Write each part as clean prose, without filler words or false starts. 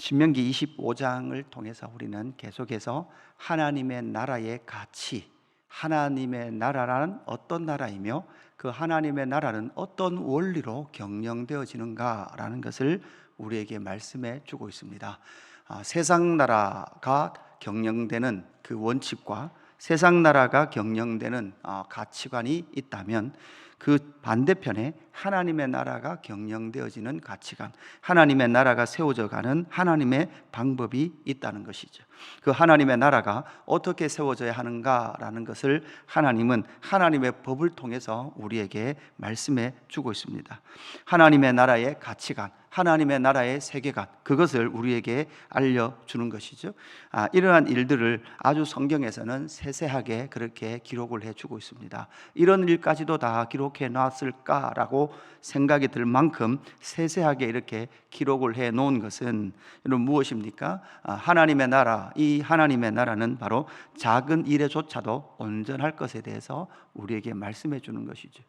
신명기 25장을 통해서 우리는 계속해서 하나님의 나라의 가치, 하나님의 나라란 어떤 나라이며 그 하나님의 나라는 어떤 원리로 경영되어지는가라는 것을 우리에게 말씀해 주고 있습니다. 세상 나라가 경영되는 그 원칙과 세상 나라가 경영되는 가치관이 있다면 그 반대편에 하나님의 나라가 경영되어지는 가치관, 하나님의 나라가 세워져가는 하나님의 방법이 있다는 것이죠. 그 하나님의 나라가 어떻게 세워져야 하는가라는 것을 하나님은 하나님의 법을 통해서 우리에게 말씀해 주고 있습니다. 하나님의 나라의 가치관, 하나님의 나라의 세계관, 그것을 우리에게 알려주는 것이죠. 이러한 일들을 아주 성경에서는 세세하게 그렇게 기록을 해주고 있습니다. 이런 일까지도 다 기록해 놨을까라고 생각이 들 만큼 세세하게 이렇게 기록을 해 놓은 것은 여러분 무엇입니까? 하나님의 나라, 이 하나님의 나라는 바로 작은 일에조차도 온전할 것에 대해서 우리에게 말씀해 주는 것이죠.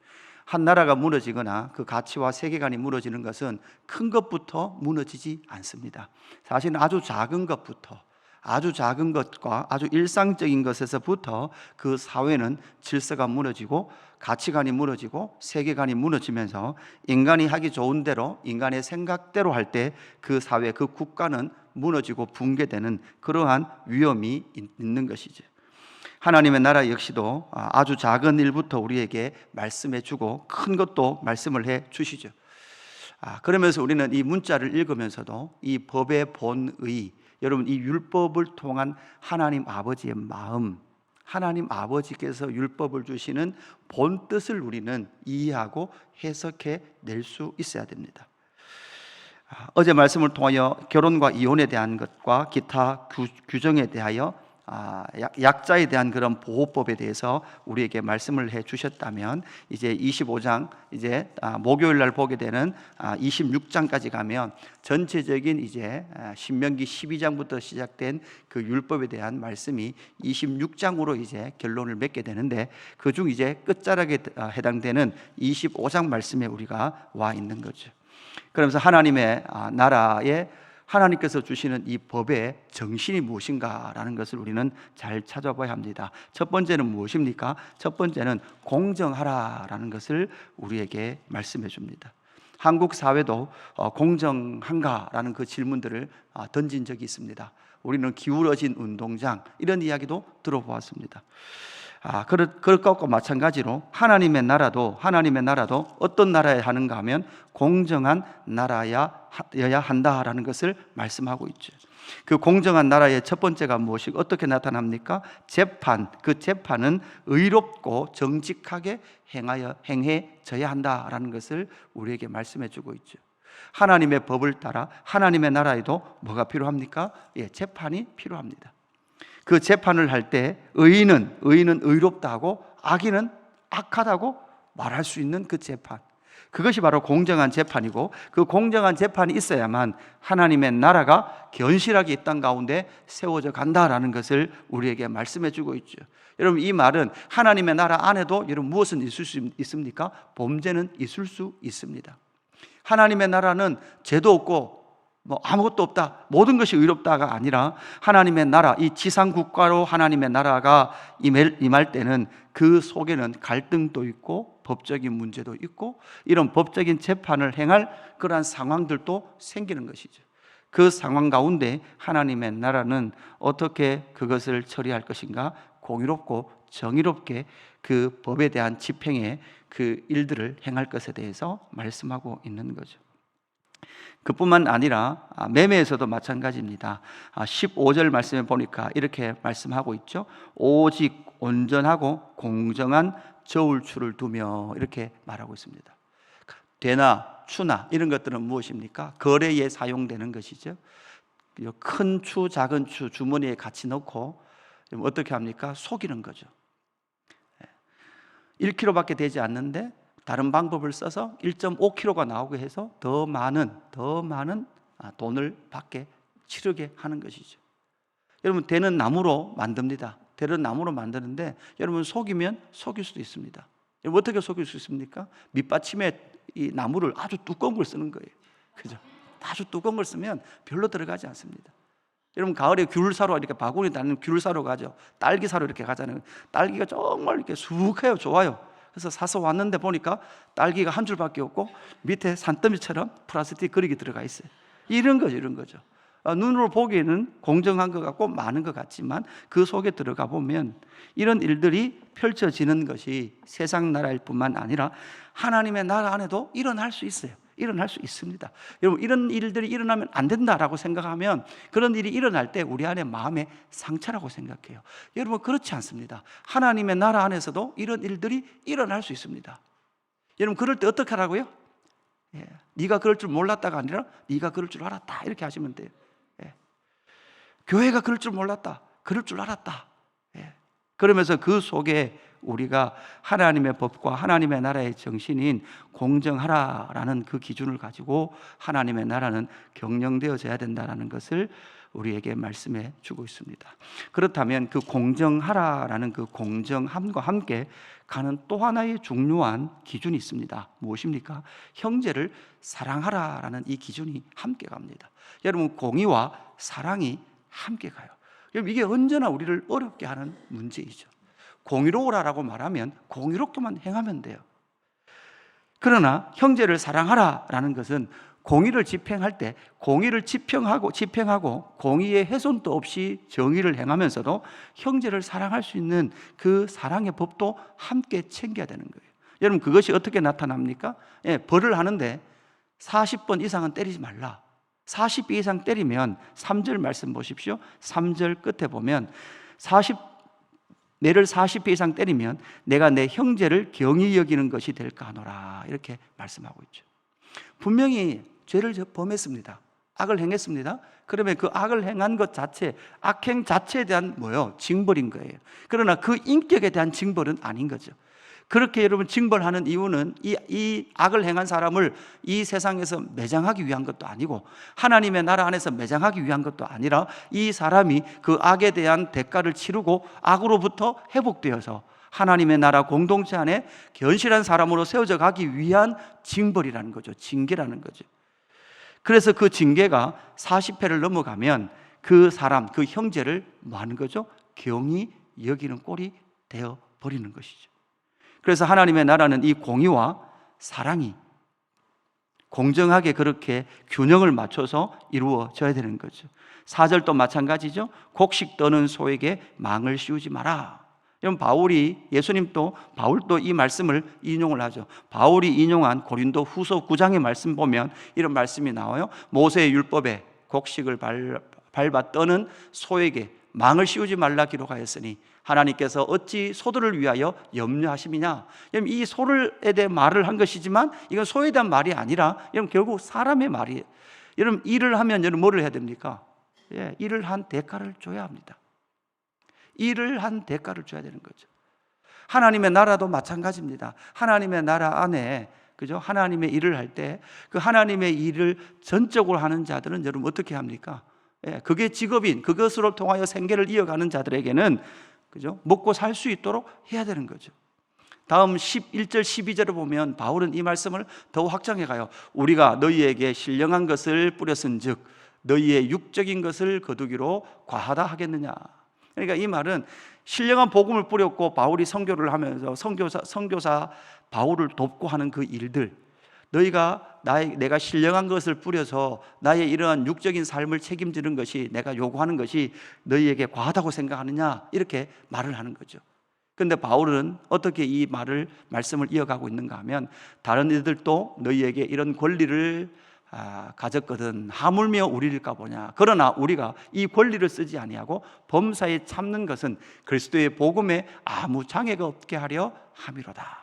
한 나라가 무너지거나 그 가치와 세계관이 무너지는 것은 큰 것부터 무너지지 않습니다. 사실은 아주 작은 것부터, 아주 작은 것과 아주 일상적인 것에서부터 그 사회는 질서가 무너지고 가치관이 무너지고 세계관이 무너지면서 인간이 하기 좋은 대로, 인간의 생각대로 할 때 그 사회, 그 국가는 무너지고 붕괴되는 그러한 위험이 있는 것이죠. 하나님의 나라 역시도 아주 작은 일부터 우리에게 말씀해 주고 큰 것도 말씀을 해 주시죠. 그러면서 우리는 이 문자를 읽으면서도 이 법의 본의, 여러분 이 율법을 통한 하나님 아버지의 마음, 하나님 아버지께서 율법을 주시는 본 뜻을 우리는 이해하고 해석해 낼 수 있어야 됩니다. 어제 말씀을 통하여 결혼과 이혼에 대한 것과 기타 규정에 대하여 약자에 대한 그런 보호법에 대해서 우리에게 말씀을 해 주셨다면 이제 25장 이제 목요일 날 보게 되는 26장까지 가면 전체적인 이제 신명기 12장부터 시작된 그 율법에 대한 말씀이 26장으로 이제 결론을 맺게 되는데 그중 이제 끝자락에 해당되는 25장 말씀에 우리가 와 있는 거죠. 그러면서 하나님의 나라에 하나님께서 주시는 이 법의 정신이 무엇인가라는 것을 우리는 잘 찾아봐야 합니다. 첫 번째는 무엇입니까? 첫 번째는 공정하라라는 것을 우리에게 말씀해 줍니다. 한국 사회도 공정한가라는 그 질문들을 던진 적이 있습니다. 우리는 기울어진 운동장 이런 이야기도 들어보았습니다. 그럴 것과 마찬가지로 하나님의 나라도 어떤 나라에 하는가 하면 공정한 나라여야 한다라는 것을 말씀하고 있죠. 그 공정한 나라의 첫 번째가 무엇이고 어떻게 나타납니까? 재판, 그 재판은 의롭고 정직하게 행해져야 한다라는 것을 우리에게 말씀해 주고 있죠. 하나님의 법을 따라 하나님의 나라에도 뭐가 필요합니까? 재판이 필요합니다. 그 재판을 할 때 의인은 의롭다고 악인은 악하다고 말할 수 있는 그 재판, 그것이 바로 공정한 재판이고 그 공정한 재판이 있어야만 하나님의 나라가 견실하게 이 땅 가운데 세워져 간다라는 것을 우리에게 말씀해 주고 있죠. 여러분 이 말은 하나님의 나라 안에도 여러분 무엇은 있을 수 있습니까? 범죄는 있을 수 있습니다. 하나님의 나라는 죄도 없고 아무것도 없다, 모든 것이 의롭다가 아니라 하나님의 나라, 이 지상 국가로 하나님의 나라가 임할 때는 그 속에는 갈등도 있고 법적인 문제도 있고 이런 법적인 재판을 행할 그러한 상황들도 생기는 것이죠. 그 상황 가운데 하나님의 나라는 어떻게 그것을 처리할 것인가? 공의롭고 정의롭게 그 법에 대한 집행의 그 일들을 행할 것에 대해서 말씀하고 있는 거죠. 그뿐만 아니라 매매에서도 마찬가지입니다. 15절 말씀에 보니까 이렇게 말씀하고 있죠. 오직 온전하고 공정한 저울추를 두며 이렇게 말하고 있습니다. 대나 추나 이런 것들은 무엇입니까? 거래에 사용되는 것이죠. 큰 추, 작은 추 주머니에 같이 넣고 어떻게 합니까? 속이는 거죠. 1kg밖에 되지 않는데 다른 방법을 써서 1.5kg가 나오게 해서 더 많은 돈을 받게 치르게 하는 것이죠. 여러분 대는 나무로 만듭니다. 대는 나무로 만드는데 여러분 속이면 속일 수도 있습니다. 여러분 어떻게 속일 수 있습니까? 밑받침에 이 나무를 아주 두꺼운 걸 쓰는 거예요. 그죠? 아주 두꺼운 걸 쓰면 별로 들어가지 않습니다. 여러분 가을에 귤 사러 이렇게 바구니 다니는 귤 사러 가죠. 딸기 사러 이렇게 가잖아요. 딸기가 정말 이렇게 수북해요. 좋아요. 그래서 사서 왔는데 보니까 딸기가 한 줄밖에 없고 밑에 산더미처럼 플라스틱 그릇이 들어가 있어요. 이런 거죠. 눈으로 보기에는 공정한 것 같고 많은 것 같지만 그 속에 들어가 보면 이런 일들이 펼쳐지는 것이 세상 나라일 뿐만 아니라 하나님의 나라 안에도 일어날 수 있어요. 일어날 수 있습니다. 여러분 이런 일들이 일어나면 안 된다라고 생각하면 그런 일이 일어날 때 우리 안에 마음의 상처라고 생각해요. 여러분 그렇지 않습니다. 하나님의 나라 안에서도 이런 일들이 일어날 수 있습니다. 여러분 그럴 때 어떻게 하라고요? 네가 그럴 줄 몰랐다가 아니라 네가 그럴 줄 알았다 이렇게 하시면 돼요. 교회가 그럴 줄 몰랐다, 그럴 줄 알았다. 그러면서 그 속에 우리가 하나님의 법과 하나님의 나라의 정신인 공정하라라는 그 기준을 가지고 하나님의 나라는 경영되어져야 된다는 것을 우리에게 말씀해 주고 있습니다. 그렇다면 그 공정하라라는 그 공정함과 함께 가는 또 하나의 중요한 기준이 있습니다. 무엇입니까? 형제를 사랑하라라는 이 기준이 함께 갑니다. 여러분 공의와 사랑이 함께 가요. 여러분 이게 언제나 우리를 어렵게 하는 문제이죠. 공의로우라고 말하면 공의롭게만 행하면 돼요. 그러나 형제를 사랑하라라는 것은 공의를 집행할 때 공의를 집행하고 공의의 훼손도 없이 정의를 행하면서도 형제를 사랑할 수 있는 그 사랑의 법도 함께 챙겨야 되는 거예요. 여러분 그것이 어떻게 나타납니까? 벌을 하는데 40번 이상은 때리지 말라. 40배 이상 때리면 3절 말씀 보십시오. 3절 끝에 보면 내를 40배 이상 때리면 내가 내 형제를 경히 여기는 것이 될까 하노라 이렇게 말씀하고 있죠. 분명히 죄를 범했습니다. 악을 행했습니다. 그러면 그 악을 행한 것 자체, 악행 자체에 대한 징벌인 거예요. 그러나 그 인격에 대한 징벌은 아닌 거죠. 그렇게 여러분 징벌하는 이유는 이 악을 행한 사람을 이 세상에서 매장하기 위한 것도 아니고 하나님의 나라 안에서 매장하기 위한 것도 아니라 이 사람이 그 악에 대한 대가를 치르고 악으로부터 회복되어서 하나님의 나라 공동체 안에 견실한 사람으로 세워져 가기 위한 징벌이라는 거죠. 징계라는 거죠. 그래서 그 징계가 40회를 넘어가면 그 사람, 그 형제를 뭐 하는 거죠? 경히 여기는 꼴이 되어 버리는 것이죠. 그래서 하나님의 나라는 이 공의와 사랑이 공정하게 그렇게 균형을 맞춰서 이루어져야 되는 거죠. 4절도 마찬가지죠. 곡식 떠는 소에게 망을 씌우지 마라. 여러분 바울도 이 말씀을 인용을 하죠. 바울이 인용한 고린도 후서 9장의 말씀 보면 이런 말씀이 나와요. 모세의 율법에 곡식을 밟아 떠는 소에게 망을 씌우지 말라 기록하였으니 하나님께서 어찌 소들을 위하여 염려하심이냐. 여러분 이 소에 대해 말을 한 것이지만 이건 소에 대한 말이 아니라 여러분 결국 사람의 말이에요. 여러분 일을 하면 여러분 뭐를 해야 됩니까? 일을 한 대가를 줘야 합니다. 일을 한 대가를 줘야 되는 거죠. 하나님의 나라도 마찬가지입니다. 하나님의 나라 안에 그죠? 하나님의 일을 할 때 그 하나님의 일을 전적으로 하는 자들은 여러분 어떻게 합니까? 그게 직업인 그것으로 통하여 생계를 이어가는 자들에게는 그죠? 먹고 살 수 있도록 해야 되는 거죠. 다음 11절 12절을 보면 바울은 이 말씀을 더 확장해 가요. 우리가 너희에게 신령한 것을 뿌렸은즉 너희의 육적인 것을 거두기로 과하다 하겠느냐. 그러니까 이 말은 신령한 복음을 뿌렸고 바울이 선교를 하면서 선교사 바울을 돕고 하는 그 일들, 내가 신령한 것을 뿌려서 나의 이러한 육적인 삶을 책임지는 것이 내가 요구하는 것이 너희에게 과하다고 생각하느냐 이렇게 말을 하는 거죠. 그런데 바울은 어떻게 이 말씀을 이어가고 있는가 하면 다른 이들도 너희에게 이런 권리를 가졌거든 하물며 우리일까 보냐. 그러나 우리가 이 권리를 쓰지 아니하고 범사에 참는 것은 그리스도의 복음에 아무 장애가 없게 하려 함이로다.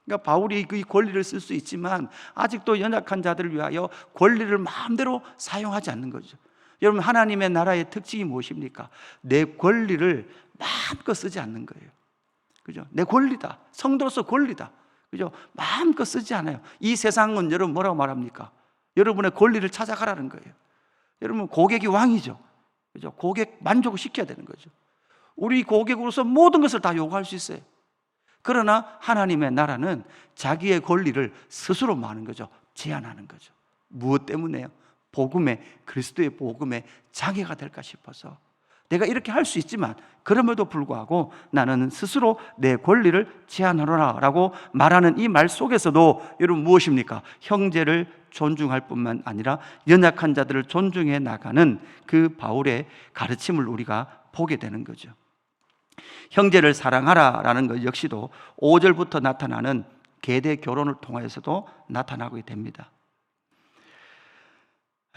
그러니까 바울이 그 권리를 쓸 수 있지만 아직도 연약한 자들을 위하여 권리를 마음대로 사용하지 않는 거죠. 여러분 하나님의 나라의 특징이 무엇입니까? 내 권리를 마음껏 쓰지 않는 거예요. 그죠? 내 권리다. 성도로서 권리다. 그죠? 마음껏 쓰지 않아요. 이 세상은 여러분 뭐라고 말합니까? 여러분의 권리를 찾아가라는 거예요. 여러분 고객이 왕이죠. 그죠? 고객 만족을 시켜야 되는 거죠. 우리 고객으로서 모든 것을 다 요구할 수 있어요. 그러나 하나님의 나라는 자기의 권리를 스스로 마는 거죠. 제한하는 거죠. 무엇 때문에요? 복음의, 그리스도의 복음의 장애가 될까 싶어서 내가 이렇게 할 수 있지만 그럼에도 불구하고 나는 스스로 내 권리를 제한하노라 라고 말하는 이 말 속에서도 여러분 무엇입니까? 형제를 존중할 뿐만 아니라 연약한 자들을 존중해 나가는 그 바울의 가르침을 우리가 보게 되는 거죠. 형제를 사랑하라 라는 것 역시도 5절부터 나타나는 계대 결혼을 통해서도 나타나게 됩니다.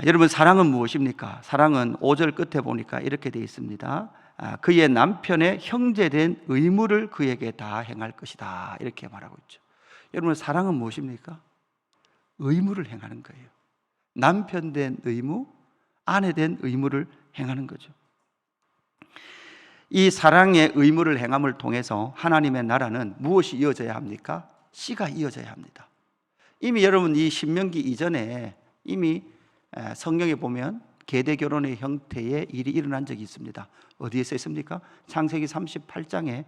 여러분, 사랑은 무엇입니까? 사랑은 5절 끝에 보니까 이렇게 되어 있습니다. 그의 남편의 형제된 의무를 그에게 다 행할 것이다, 이렇게 말하고 있죠. 여러분, 사랑은 무엇입니까? 의무를 행하는 거예요. 남편 된 의무, 아내 된 의무를 행하는 거죠. 이 사랑의 의무를 행함을 통해서 하나님의 나라는 무엇이 이어져야 합니까? 씨가 이어져야 합니다. 이미 여러분 이 신명기 이전에 이미 성경에 보면 계대 결혼의 형태의 일이 일어난 적이 있습니다. 어디에 써 있습니까? 창세기 38장에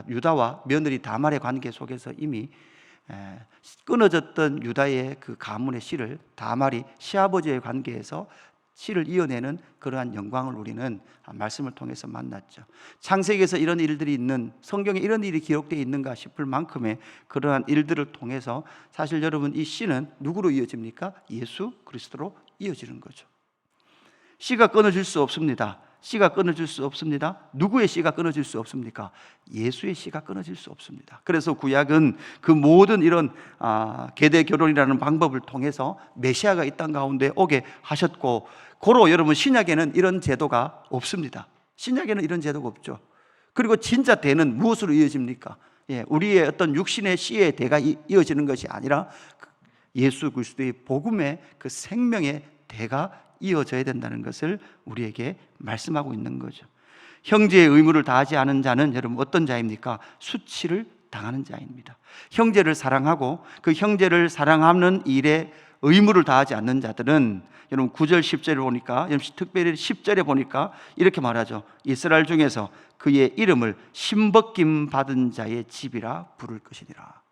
유다와 며느리 다말의 관계 속에서 이미 끊어졌던 유다의 그 가문의 씨를 다말이 시아버지의 관계에서 씨를 이어내는 그러한 영광을 우리는 말씀을 통해서 만났죠. 창세기에서 이런 일들이 있는, 성경에 이런 일이 기록되어 있는가 싶을 만큼의 그러한 일들을 통해서 사실 여러분 이 씨는 누구로 이어집니까? 예수 그리스도로 이어지는 거죠. 씨가 끊어질 수 없습니다. 씨가 끊어질 수 없습니다. 누구의 씨가 끊어질 수 없습니까? 예수의 씨가 끊어질 수 없습니다. 그래서 구약은 그 모든 이런 계대 결혼이라는 방법을 통해서 메시아가 이 땅 가운데 오게 하셨고, 고로 여러분 신약에는 이런 제도가 없습니다. 신약에는 이런 제도가 없죠. 그리고 진짜 대는 무엇으로 이어집니까? 우리의 어떤 육신의 씨의 대가 이어지는 것이 아니라 예수 그리스도의 복음의 그 생명의 대가 이어져야 된다는 것을 우리에게 말씀하고 있는 거죠. 형제의 의무를 다하지 않은 자는 여러분 어떤 자입니까? 수치를 당하는 자입니다. 형제를 사랑하고 그 형제를 사랑하는 일에 의무를 다하지 않는 자들은 여러분 9절 10절에 보니까, 특별히 10절에 보니까 이렇게 말하죠. 이스라엘 중에서 그의 이름을 신벗김 받은 자의 집이라 부를 것이니라.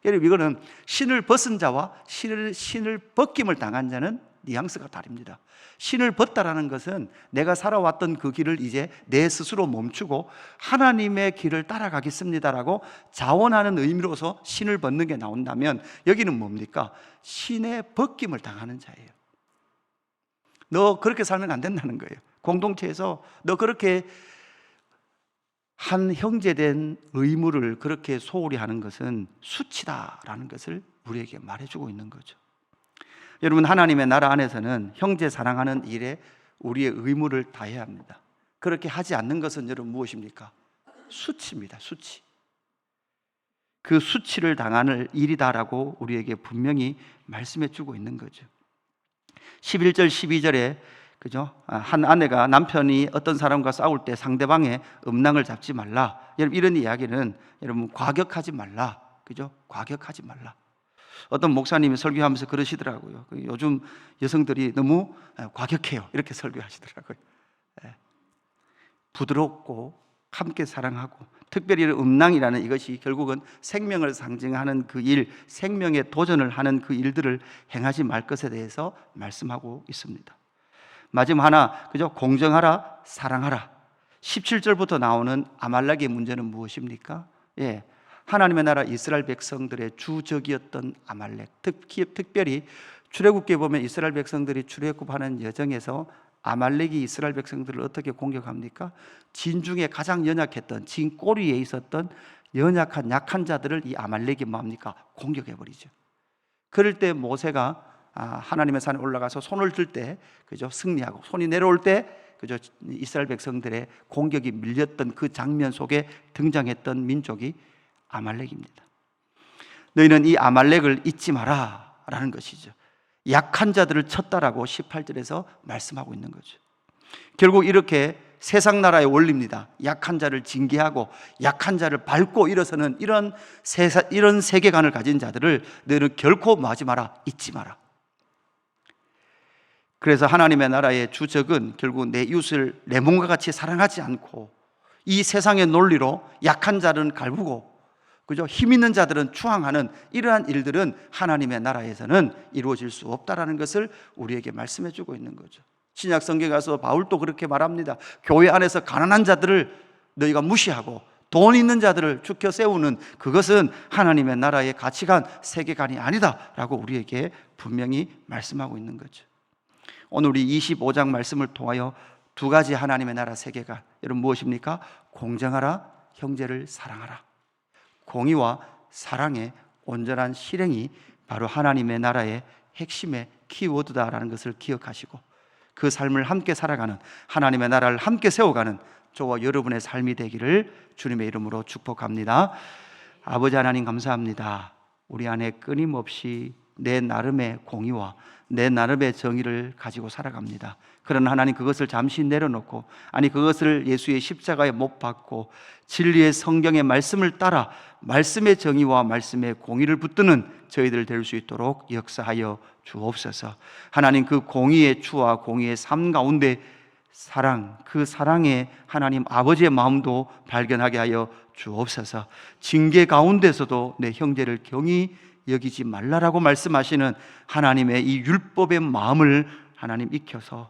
여러분, 이거는 신을 벗은 자와 신을 벗김을 당한 자는 뉘앙스가 다릅니다. 신을 벗다라는 것은 내가 살아왔던 그 길을 이제 내 스스로 멈추고 하나님의 길을 따라가겠습니다라고 자원하는 의미로서 신을 벗는 게 나온다면, 여기는 뭡니까? 신의 벗김을 당하는 자예요. 너 그렇게 살면 안 된다는 거예요. 공동체에서 너 그렇게 한 형제된 의무를 그렇게 소홀히 하는 것은 수치다라는 것을 우리에게 말해주고 있는 거죠. 여러분, 하나님의 나라 안에서는 형제 사랑하는 일에 우리의 의무를 다해야 합니다. 그렇게 하지 않는 것은 여러분 무엇입니까? 수치입니다. 수치. 그 수치를 당하는 일이다라고 우리에게 분명히 말씀해 주고 있는 거죠. 11절 12절에 그죠? 한 아내가 남편이 어떤 사람과 싸울 때 상대방의 음낭을 잡지 말라. 여러분, 이런 이야기는 여러분 과격하지 말라. 그죠? 과격하지 말라. 어떤 목사님이 설교하면서 그러시더라고요. 요즘 여성들이 너무 과격해요. 이렇게 설교하시더라고요. 부드럽고 함께 사랑하고, 특별히 음낭이라는 이것이 결국은 생명을 상징하는 그 일, 생명의 도전을 하는 그 일들을 행하지 말 것에 대해서 말씀하고 있습니다. 마지막 하나, 그죠? 공정하라, 사랑하라. 17절부터 나오는 아말렉의 문제는 무엇입니까? 하나님의 나라 이스라엘 백성들의 주적이었던 아말렉, 특별히 출애굽기에 보면 이스라엘 백성들이 출애굽하는 여정에서 아말렉이 이스라엘 백성들을 어떻게 공격합니까? 진 중에 가장 연약했던, 진 꼬리에 있었던 연약한 약한 자들을 이 아말렉이 뭡니까? 공격해버리죠. 그럴 때 모세가 하나님의 산에 올라가서 손을 들 때, 그죠? 승리하고, 손이 내려올 때, 그죠? 이스라엘 백성들의 공격이 밀렸던 그 장면 속에 등장했던 민족이 아말렉입니다. 너희는 이 아말렉을 잊지 마라 라는 것이죠. 약한 자들을 쳤다라고 18절에서 말씀하고 있는 거죠. 결국 이렇게 세상 나라의 원리입니다. 약한 자를 징계하고 약한 자를 밟고 일어서는 이런 세계관을 가진 자들을 너희는 결코 뭐하지 마라, 잊지 마라. 그래서 하나님의 나라의 주적은 결국 내 이웃을 내 몸과 같이 사랑하지 않고 이 세상의 논리로 약한 자는 갈구고 그죠? 힘 있는 자들은 추앙하는 이러한 일들은 하나님의 나라에서는 이루어질 수 없다라는 것을 우리에게 말씀해 주고 있는 거죠. 신약 성경에 가서 바울도 그렇게 말합니다. 교회 안에서 가난한 자들을 너희가 무시하고 돈 있는 자들을 축켜 세우는 그것은 하나님의 나라의 가치관, 세계관이 아니다라고 우리에게 분명히 말씀하고 있는 거죠. 오늘 우리 25장 말씀을 통하여 두 가지 하나님의 나라 세계관, 여러분 무엇입니까? 공정하라, 형제를 사랑하라. 공의와 사랑의 온전한 실행이 바로 하나님의 나라의 핵심의 키워드다라는 것을 기억하시고 그 삶을 함께 살아가는, 하나님의 나라를 함께 세워가는 저와 여러분의 삶이 되기를 주님의 이름으로 축복합니다. 아버지 하나님 감사합니다. 우리 안에 끊임없이 내 나름의 공의와 내 나름의 정의를 가지고 살아갑니다. 그러나 하나님 그것을 잠시 내려놓고, 아니 그것을 예수의 십자가에 못 박고 진리의 성경의 말씀을 따라 말씀의 정의와 말씀의 공의를 붙드는 저희들 될 수 있도록 역사하여 주옵소서. 하나님 그 공의의 추와 공의의 삶 가운데 사랑, 그 사랑의 하나님 아버지의 마음도 발견하게 하여 주옵소서. 징계 가운데서도 내 형제를 경히 여기지 말라라고 말씀하시는 하나님의 이 율법의 마음을 하나님 익혀서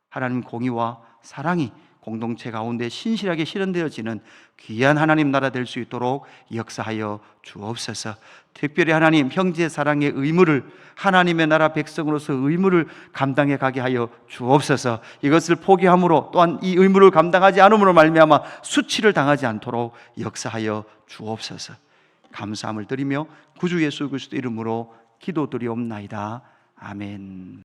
하나님 공의와 사랑이 공동체 가운데 신실하게 실현되어지는 귀한 하나님 나라 될 수 있도록 역사하여 주옵소서. 특별히 하나님 형제 사랑의 의무를, 하나님의 나라 백성으로서 의무를 감당해 가게 하여 주옵소서. 이것을 포기함으로 또한 이 의무를 감당하지 않음으로 말미암아 수치를 당하지 않도록 역사하여 주옵소서. 감사함을 드리며 구주 예수 그리스도 이름으로 기도드리옵나이다. 아멘.